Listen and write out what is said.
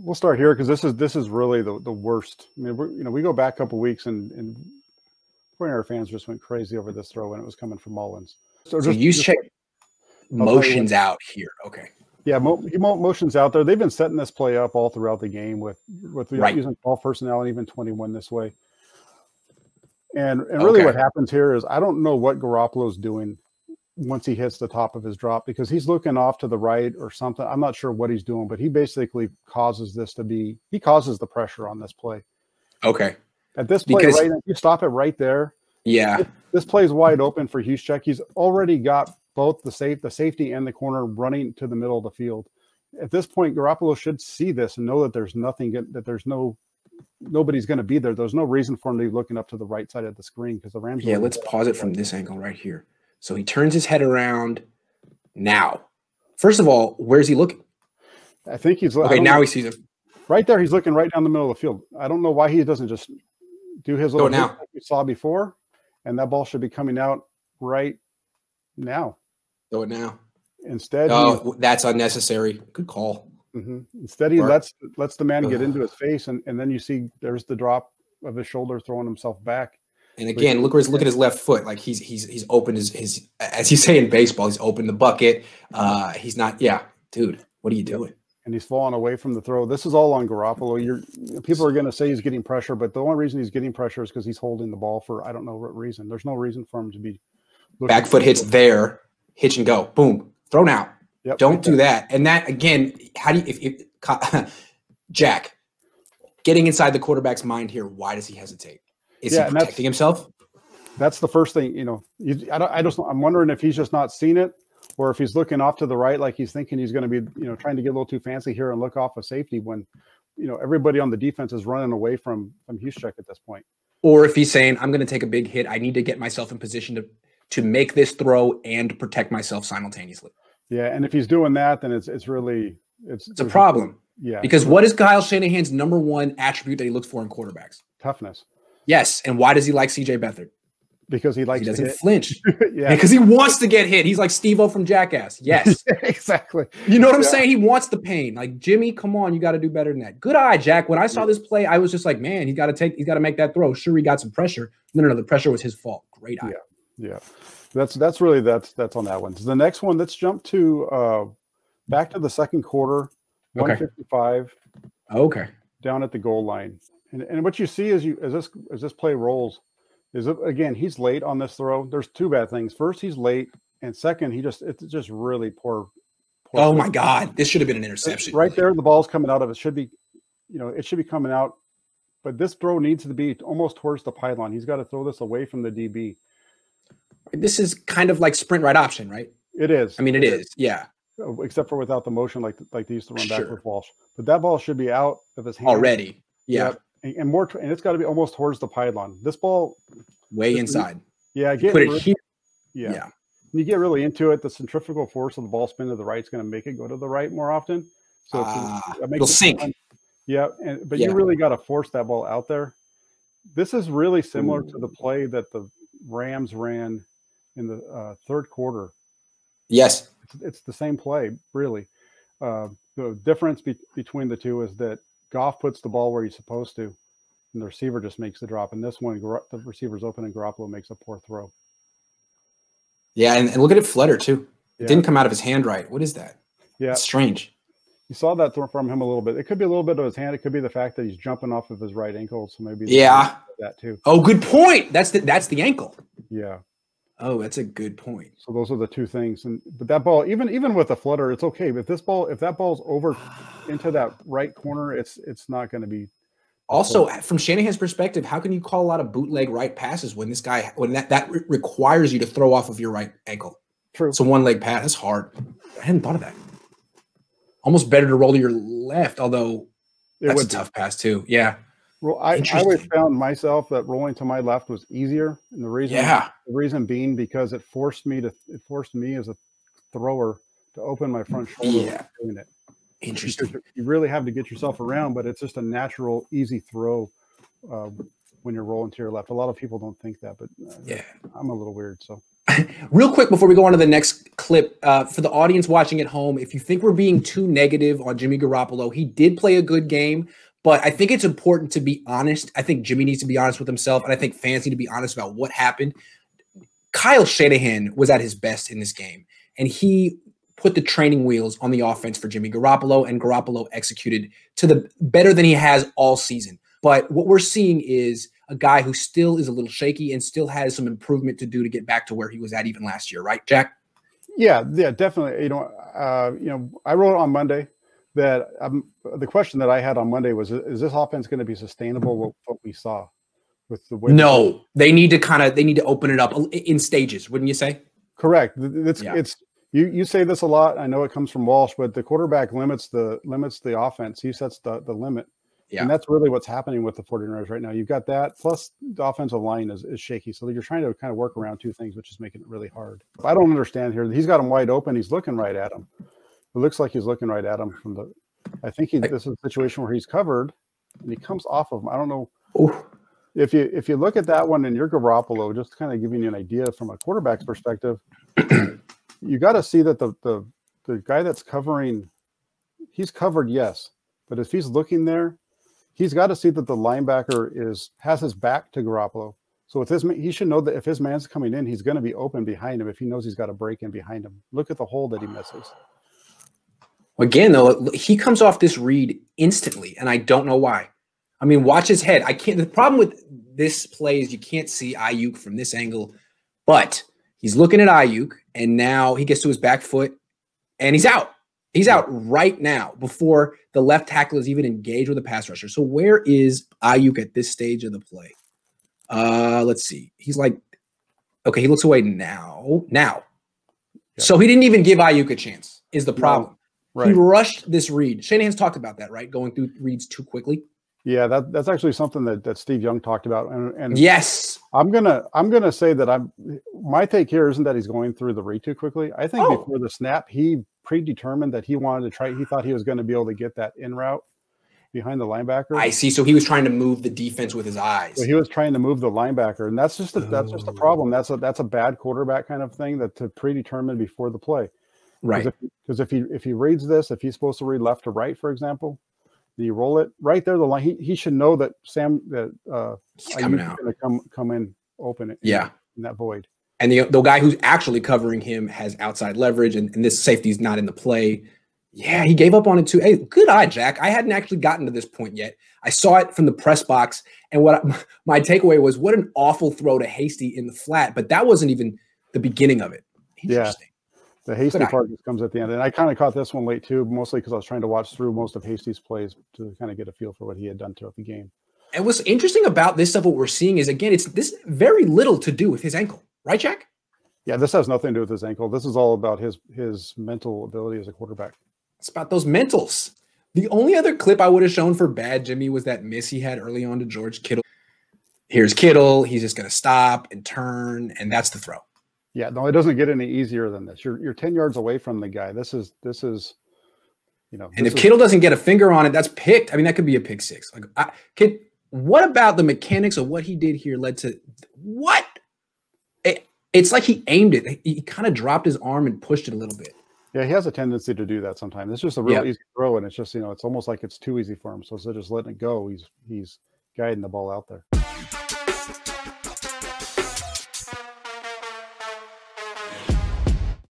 we'll start here because this is really the worst. I mean, we go back a couple weeks and 49er fans just went crazy over this throw when it was coming from Mullins. So use check motions out here. Okay. Yeah, motions out there. They've been setting this play up all throughout the game with using 12 personnel and even 21 this way. And really what happens here is I don't know what Garoppolo's doing once he hits the top of his drop because he's looking off to the right or something. I'm not sure what he's doing, but he basically causes the pressure on this play. Okay. At this play, right, if you stop it right there. Yeah. This play is wide open for Juszczyk. He's already got both the safety and the corner running to the middle of the field. At this point, Garoppolo should see this and know that there's nobody's going to be there. There's no reason for him to be looking up to the right side of the screen because the Rams. Yeah, let's pause it from this angle right here. So he turns his head around now. First of all, where's he looking? I think he's okay. Now he sees him right there. He's looking right down the middle of the field. I don't know why he doesn't just do his little now like we saw before, and that ball should be coming out right now. Throw it now. Instead, that's unnecessary. Good call. Instead, he lets the man get into his face, and then you see there's the drop of his shoulder throwing himself back. And again, look at his left foot. Like he's opened his as you say in baseball, he's opened the bucket. He's not. Yeah, dude, what are you doing? And he's falling away from the throw. This is all on Garoppolo. People are going to say he's getting pressure, but the only reason he's getting pressure is because he's holding the ball for I don't know what reason. There's no reason for him to be. Back foot hits there, hitch and go, boom, throw now. Yep, don't do that. And that again, how do you if Jack getting inside the quarterback's mind here? Why does he hesitate? Is he protecting himself? That's the first thing. I'm wondering if he's just not seen it, or if he's looking off to the right, like he's thinking he's going to be, trying to get a little too fancy here and look off of safety when, everybody on the defense is running away from Juszczyk at this point. Or if he's saying, I'm going to take a big hit, I need to get myself in position to make this throw and protect myself simultaneously. Yeah, and if he's doing that, then it's a problem. Yeah, because what is Kyle Shanahan's number one attribute that he looks for in quarterbacks? Toughness. Yes, and why does he like C.J. Beathard? Because he doesn't flinch. Yeah, because he wants to get hit. He's like Steve-O from Jackass. Yes, exactly. You know what I'm saying? He wants the pain. Like Jimmy, come on, you got to do better than that. Good eye, Jack. When I saw this play, I was just like, man, he's got to make that throw. Sure, he got some pressure. No, the pressure was his fault. Great eye. Yeah. That's on that one. So the next one, let's jump to back to the second quarter, 155. Okay. Down at the goal line. And what you see as this play rolls is again, he's late on this throw. There's two bad things. First, he's late, and second, it's just really poor oh my God. This should have been an interception. Right there, the ball's coming out of it. Should be, it should be coming out. But this throw needs to be almost towards the pylon. He's got to throw this away from the DB. This is kind of like sprint right option, right? It is. I mean, it is. Yeah. Except for without the motion, like they used to run back with Walsh. But that ball should be out of his hand already. Yeah. And it's got to be almost towards the pylon. This ball way inside. Yeah. Put it here. Yeah. When you get really into it, the centrifugal force of the ball spin to the right is going to make it go to the right more often. So it'll sink. Fun. Yeah. But you really got to force that ball out there. This is really similar to the play that the Rams ran in the third quarter. Yes. It's the same play, really. The difference between the two is that Goff puts the ball where he's supposed to, and the receiver just makes the drop. And this one, the receiver's open, and Garoppolo makes a poor throw. Yeah, and look at it flutter, too. It didn't come out of his hand right. What is that? Yeah. It's strange. You saw that throw from him a little bit. It could be a little bit of his hand. It could be the fact that he's jumping off of his right ankle, so maybe that too. Oh, good point. That's the ankle. Yeah. Oh, that's a good point. So those are the two things. But that ball, even with a flutter, it's okay. But if that ball's over into that right corner, it's not going to be. Also, from Shanahan's perspective, how can you call a lot of bootleg right passes when that requires you to throw off of your right ankle? True. It's a one-leg pass. That's hard. I hadn't thought of that. Almost better to roll to your left, although that's a tough pass too. Yeah. Well, I always found myself that rolling to my left was easier, and the reason being because it forced me as a thrower to open my front shoulder when doing it. Interesting. You really have to get yourself around, but it's just a natural, easy throw when you're rolling to your left. A lot of people don't think that, but I'm a little weird. So Real quick before we go on to the next clip, for the audience watching at home, if you think we're being too negative on Jimmy Garoppolo, he did play a good game, but I think it's important to be honest. I think Jimmy needs to be honest with himself, and I think fans need to be honest about what happened. Kyle Shanahan was at his best in this game, and he put the training wheels on the offense for Jimmy Garoppolo, and Garoppolo executed to the better than he has all season. But what we're seeing is a guy who still is a little shaky and still has some improvement to do to get back to where he was at even last year, right, Jack? Yeah, definitely. I wrote on Monday that the question that I had on Monday was, is this offense going to be sustainable? What we saw with the way. No, they need to open it up in stages, wouldn't you say? Correct. It's you say this a lot. I know it comes from Walsh, but the quarterback limits the offense. He sets the limit. Yeah. And that's really what's happening with the 49ers right now. You've got that, plus the offensive line is shaky. So you're trying to kind of work around two things, which is making it really hard. I don't understand here. He's got him wide open. He's looking right at him. It looks like he's looking right at him from the – I think this is a situation where he's covered, and he comes off of him. I don't know. Oof. If you look at that one and you're Garoppolo, just kind of giving you an idea from a quarterback's perspective, you got to see that the guy that's covering – he's covered, yes. But if he's looking there – he's got to see that the linebacker has his back to Garoppolo. So he should know that if his man's coming in, he's going to be open behind him if he knows he's got a break in behind him. Look at the hole that he misses. Again, though, he comes off this read instantly, and I don't know why. I mean, watch his head. The problem with this play is you can't see Ayuk from this angle, but he's looking at Ayuk, and now he gets to his back foot, and he's out. He's out right now before the left tackle is even engaged with a pass rusher. So where is Ayuk at this stage of the play? Let's see. He's like, okay, he looks away now. Yeah. So he didn't even give Ayuk a chance is the problem. No, right. He rushed this read. Shanahan's talked about that, right? Going through reads too quickly. Yeah, that's actually something that Steve Young talked about. And yes, I'm gonna say that my take here isn't that he's going through the read too quickly. I think before the snap, he predetermined that he wanted to try. He thought he was going to be able to get that in route behind the linebacker. I see. So he was trying to move the defense with his eyes. So he was trying to move the linebacker, and that's just a problem. That's a bad quarterback kind of thing that to predetermine before the play. Right. Because if he reads this, if he's supposed to read left to right, for example, you roll it right there. The line he should know that he's coming out. Going to come in open. In that void. And the guy who's actually covering him has outside leverage, and this safety's not in the play. Yeah, he gave up on it too. Hey, good eye, Jack. I hadn't actually gotten to this point yet. I saw it from the press box, and my takeaway was what an awful throw to Hasty in the flat, but that wasn't even the beginning of it. Interesting. Yeah, the Hasty part just comes at the end, and I kind of caught this one late too, mostly because I was trying to watch through most of Hasty's plays to kind of get a feel for what he had done throughout the game. And what's interesting about this stuff, what we're seeing is, again, it's this very little to do with his ankle. Right, Jack? Yeah, this has nothing to do with his ankle. This is all about his mental ability as a quarterback. It's about those mentals. The only other clip I would have shown for bad Jimmy was that miss he had early on to George Kittle. Here's Kittle. He's just going to stop and turn, and that's the throw. Yeah, no, it doesn't get any easier than this. You're 10 yards away from the guy. This is And if Kittle doesn't get a finger on it, that's picked. I mean, that could be a pick six. What about the mechanics of what he did here led to what? It's like he aimed it. He kind of dropped his arm and pushed it a little bit. Yeah, he has a tendency to do that sometimes. It's just a real easy throw, and it's just it's almost like it's too easy for him. So instead of just letting it go, he's guiding the ball out there.